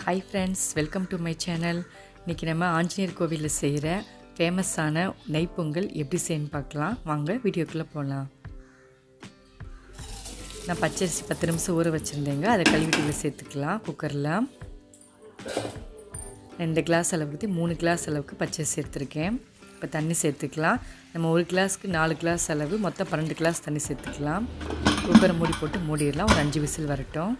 Hi friends, welcome to my channel. இன்னைக்கு நம்ம ஆஞ்சநேயர் கோவிலில் செய்கிற ஃபேமஸான நெய் பொங்கல் எப்படி செய்யணும்னு பார்க்கலாம். வாங்க வீடியோக்குள்ளே போகலாம். நான் பச்சரிசி 10 நிமிஷம் ஊற வச்சுருந்தேங்க. அதை கழுவிட்டு சேர்த்துக்கலாம் குக்கரில். நான் இந்த கிளாஸ் அளவுக்கு 3 கிளாஸ் அளவுக்கு பச்சரிசி எடுத்துருக்கேன். இப்போ தண்ணி சேர்த்துக்கலாம். நம்ம ஒரு கிளாஸ்க்கு 4 கிளாஸ் அளவு மொத்தம் 12 கிளாஸ் தண்ணி சேர்த்துக்கலாம். குக்கரை மூடி போட்டு மூடிடலாம். ஒரு 5 விசில் வரட்டும்.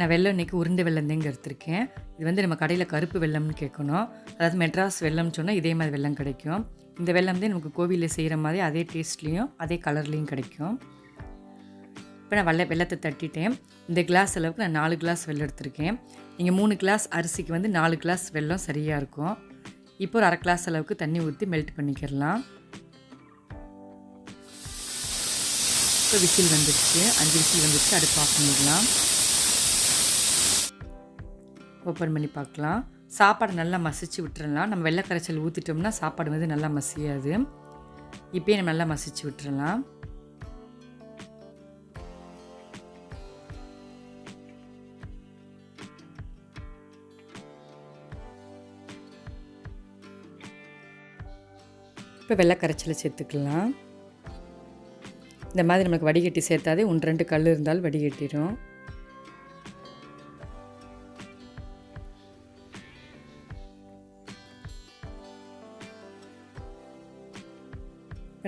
நான் வெல்லம் இன்றைக்கி உருண்டை வெல்லம் தாங்க எடுத்திருக்கேன். இது நம்ம கடையில் கருப்பு வெல்லம்னு கேட்கணும். அதாவது மெட்ராஸ் வெல்லம்னு சொன்னால் இதே மாதிரி வெல்லம் கிடைக்கும். இந்த வெல்லம் தான் நமக்கு கோவிலில் செய்கிற மாதிரி அதே டேஸ்ட்லேயும் அதே கலர்லேயும் கிடைக்கும். இப்போ நான் வெல்லத்தை தட்டிட்டேன். இந்த கிளாஸ் அளவுக்கு நான் 4 கிளாஸ் வெல்லம் எடுத்திருக்கேன். நீங்கள் 3 கிளாஸ் அரிசிக்கு 4 கிளாஸ் வெல்லம் சரியாக இருக்கும். இப்போ ஒரு 1/2 கிளாஸ் அளவுக்கு தண்ணி ஊற்றி மெல்ட் பண்ணிக்கிறலாம். இப்போ விசில் வந்துடுச்சு, 5 விசில் வந்துடுச்சு. அடுப்பு ஆஃப் பண்ணிடலாம். ஓப்பன் பண்ணி பார்க்கலாம். சாப்பாடு நல்லா மசிச்சு விட்டுறலாம். நம்ம வெள்ளை கரைச்சல் ஊற்றிட்டோம்னா சாப்பாடு நல்லா மசியாது. இப்போயே நம்ம நல்லா மசிச்சு விட்டுறலாம். இப்போ வெள்ளை கரைச்சலை சேர்த்துக்கலாம். இந்த மாதிரி நமக்கு வடிகட்டி சேர்த்தாதே 1-2 கல் இருந்தாலும் வடிகட்டிடும்.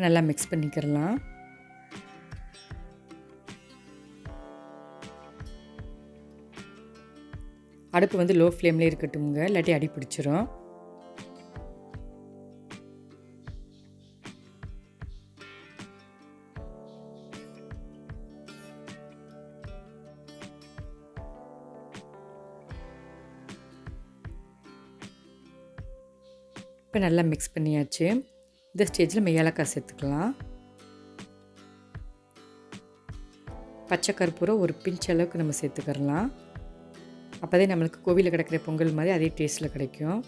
நல்லா மிக்ஸ் பண்ணிக்கிறலாம். அடுப்பு லோ ஃப்ளேம்லேயே இருக்கட்டும்ங்க, இல்லாட்டி அடி பிடிச்சிரும். இப்போ நல்லா மிக்ஸ் பண்ணியாச்சு. இந்த ஸ்டேஜில் நம்ம ஏலக்காய் சேர்த்துக்கலாம். பச்சை கற்பூரம் ஒரு பிஞ்ச் அளவுக்கு நம்ம சேர்த்துக்கிறலாம். அப்போதே நம்மளுக்கு கோவிலில் கிடைக்கிற பொங்கல் மாதிரி அதே டேஸ்ட்டில் கிடைக்கும்.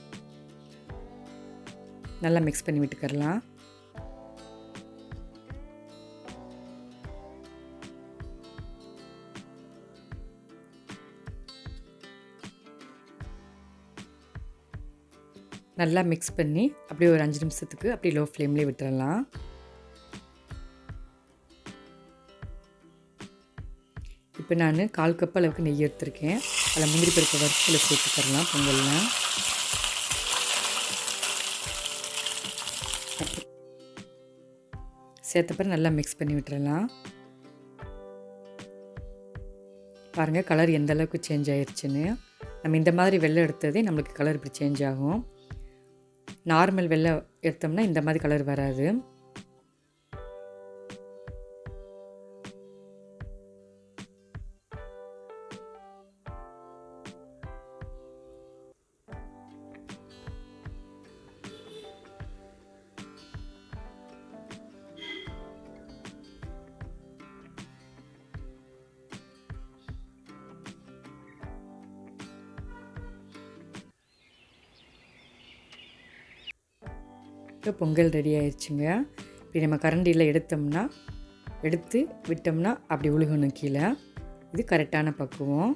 நல்லா மிக்ஸ் பண்ணி விட்டுக்கிறலாம். நல்லா மிக்ஸ் பண்ணி அப்படியே ஒரு 5 நிமிஷத்துக்கு அப்படியே லோ ஃப்ளேம்லேயே விட்டுறலாம். இப்போ நான் 1/4 கப் அளவுக்கு நெய் எடுத்துருக்கேன். அதில் முந்திரி பருப்பு வறுத்து சேர்த்துக்கிறலாம். பொங்கல்லாம் சேர்த்தப்பறம் நல்லா மிக்ஸ் பண்ணி விட்டுறலாம். பாருங்கள் கலர் எந்த அளவுக்கு சேஞ்ச் ஆயிடுச்சுன்னு. நம்ம இந்த மாதிரி வெள்ளை எடுத்ததே நம்மளுக்கு கலர் இப்படி சேஞ்ச் ஆகும். நார்மல் வெள்ளை எடுத்தோம்னா இந்த மாதிரி கலர் வராது. இப்போ பொங்கல் ரெடி ஆயிடுச்சுங்க. இப்படி நம்ம கரண்டியில் எடுத்து விட்டோம்னா அப்படி உழுகணும் கீழே. இது கரெக்டான பக்குவம்.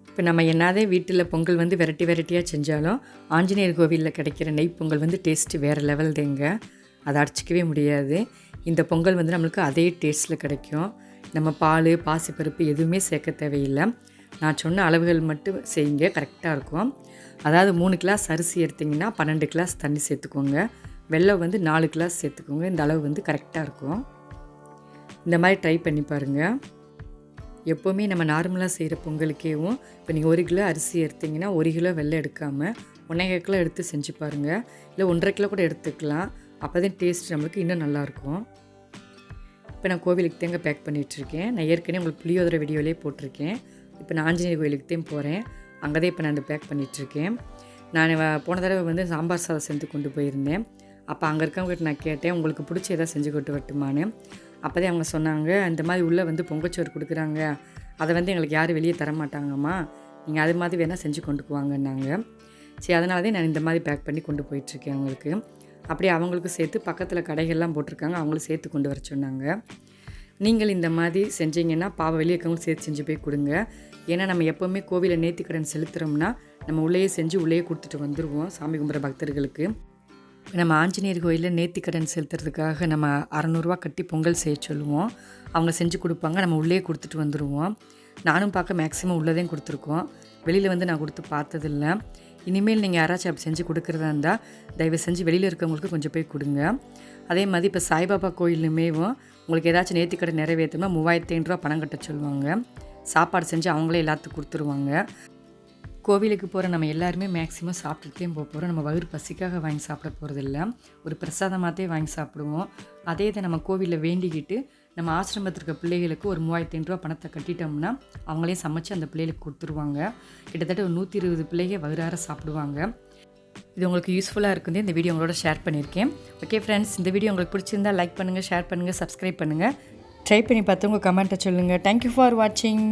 இப்போ நம்ம என்னதே வீட்டில் பொங்கல் வெரைட்டியாக செஞ்சாலும் ஆஞ்சநேயர் கோவிலில் கிடைக்கிற நெய் பொங்கல் டேஸ்ட்டு வேறு லெவல் தேங்க. அதை அடிச்சிக்கவே முடியாது. இந்த பொங்கல் நம்மளுக்கு அதே டேஸ்ட்டில் கிடைக்கும். நம்ம பால் பாசிப்பருப்பு எதுவுமே சேர்க்க தேவையில்லை. நான் சொன்ன அளவுகள் மட்டும் செய்யுங்க, கரெக்டாக இருக்கும். அதாவது 3 கிளாஸ் அரிசி எடுத்திங்கன்னா 12 கிளாஸ் தண்ணி சேர்த்துக்கோங்க. வெல்லம் 4 கிளாஸ் சேர்த்துக்கோங்க. இந்த அளவு கரெக்டாக இருக்கும். இந்த மாதிரி ட்ரை பண்ணி பாருங்கள். எப்போவுமே நம்ம நார்மலாக செய்கிற பொங்கலுக்கேவும் இப்போ நீங்கள் 1 கிலோ அரிசி எடுத்திங்கன்னா 1 கிலோ வெல்லம் எடுக்காமல் 1.5 கிலோ எடுத்து செஞ்சு பாருங்கள். இல்லை 1.5 கிலோ கூட எடுத்துக்கலாம். அப்போ தான் டேஸ்ட் நம்மளுக்கு இன்னும் நல்லாயிருக்கும். இப்போ நான் கோவிலுக்கு தேங்க பேக் பண்ணிகிட்ருக்கேன். நான் ஏற்கனவே உங்களுக்கு புளியோதரை வீடியோலேயே போட்டிருக்கேன். இப்போ நான் ஆஞ்சநேயர் கோயிலுக்கு தான் போகிறேன். அங்கே தான் இப்போ நான் பேக் பண்ணிகிட்ருக்கேன். நான் போன தடவை சாம்பார் சாதம் செஞ்சு கொண்டு போயிருந்தேன். அப்போ அங்கே இருக்கவங்ககிட்ட நான் கேட்டேன், உங்களுக்கு பிடிச்ச எதாவது செஞ்சு கொண்டு வரட்டுமான்னு. அப்போ தான் அவங்க சொன்னாங்க, இந்த மாதிரி உள்ளே பொங்கச்சோறு கொடுக்குறாங்க, அதை எங்களுக்கு யாரும் வெளியே தர மாட்டாங்கம்மா, நீங்கள் அது மாதிரி வேணால் செஞ்சு கொண்டுக்குவாங்கன்னாங்க. சரி அதனால தான் நான் இந்த மாதிரி பேக் பண்ணி கொண்டு போயிட்டுருக்கேன் அவங்களுக்கு. அப்படியே அவங்களுக்கும் சேர்த்து பக்கத்தில் கடைகள்லாம் போட்டிருக்காங்க, அவங்களும் சேர்த்து கொண்டு வர சொன்னாங்க. நீங்கள் இந்த மாதிரி செஞ்சீங்கன்னா பாவம் வெளியே இருக்கவங்களும் சேர்த்து செஞ்சு போய் கொடுங்க. ஏன்னா நம்ம எப்போவுமே கோவிலில் நேர்த்திக்கடன் செலுத்துகிறோம்னா நம்ம உள்ளேயே செஞ்சு உள்ளேயே கொடுத்துட்டு வந்துடுவோம் சாமி கும்பிட்ற பக்தர்களுக்கு. நம்ம ஆஞ்சநேயர் கோயிலில் நேர்த்திக்கடன் செலுத்துறதுக்காக நம்ம 600 கட்டி பொங்கல் செய்ய சொல்லுவோம். அவங்க செஞ்சு கொடுப்பாங்க, நம்ம உள்ளே கொடுத்துட்டு வந்துடுவோம். நானும் பார்க்க மேக்ஸிமம் உள்ளதையும் கொடுத்துருக்கோம், வெளியில் வந்து நான் கொடுத்து பார்த்ததில்ல. இனிமேல் நீங்கள் யாராச்சும் அப்படி செஞ்சு கொடுக்குறதா இருந்தால் தயவு செஞ்சு வெளியில் இருக்கவங்களுக்கு கொஞ்சம் போய் கொடுங்க. அதே மாதிரி இப்போ சாய்பாபா கோயிலுமேவும் உங்களுக்கு ஏதாச்சும் நேர்த்திக்கடன் நிறைவேற்றணும்னா 3500 பணம் கட்ட சொல்லுவாங்க. சாப்பாடு செஞ்சு அவங்களே எல்லாத்துக்கும் கொடுத்துருவாங்க. கோவிலுக்கு போகிற நம்ம எல்லாருமே மேக்ஸிமம் சாப்பிட்டுட்டே போகிறோம். நம்ம வயிறு பசிக்காக வாங்கி சாப்பிட போகிறதில்ல, ஒரு பிரசாதமாகத்தே வாங்கி சாப்பிடுவோம். அதே இதை நம்ம கோவிலில் வேண்டிக்கிட்டு நம்ம ஆசிரமத்தில் இருக்க பிள்ளைகளுக்கு ஒரு 3500 பணத்தை கட்டிட்டோம்னா அவங்களே சமைச்சு அந்த பிள்ளைகளுக்கு கொடுத்துருவாங்க. கிட்டத்தட்ட ஒரு 120 பிள்ளைங்க வயிறார சாப்பிடுவாங்க. இது உங்களுக்கு யூஸ்ஃபுல்லாக இருக்குது, இந்த வீடியோ உங்களோட ஷேர் பண்ணியிருக்கேன். ஓகே ஃப்ரெண்ட்ஸ், இந்த வீடியோ உங்களுக்கு பிடிச்சிருந்தால் லைக் பண்ணுங்கள், ஷேர் பண்ணுங்கள், சப்ஸ்கிரைப் பண்ணுங்கள். ட்ரை பண்ணி பார்த்து உங்கள் கமெண்ட்டை சொல்லுங்கள். தேங்க்யூ ஃபார் வாட்சிங்.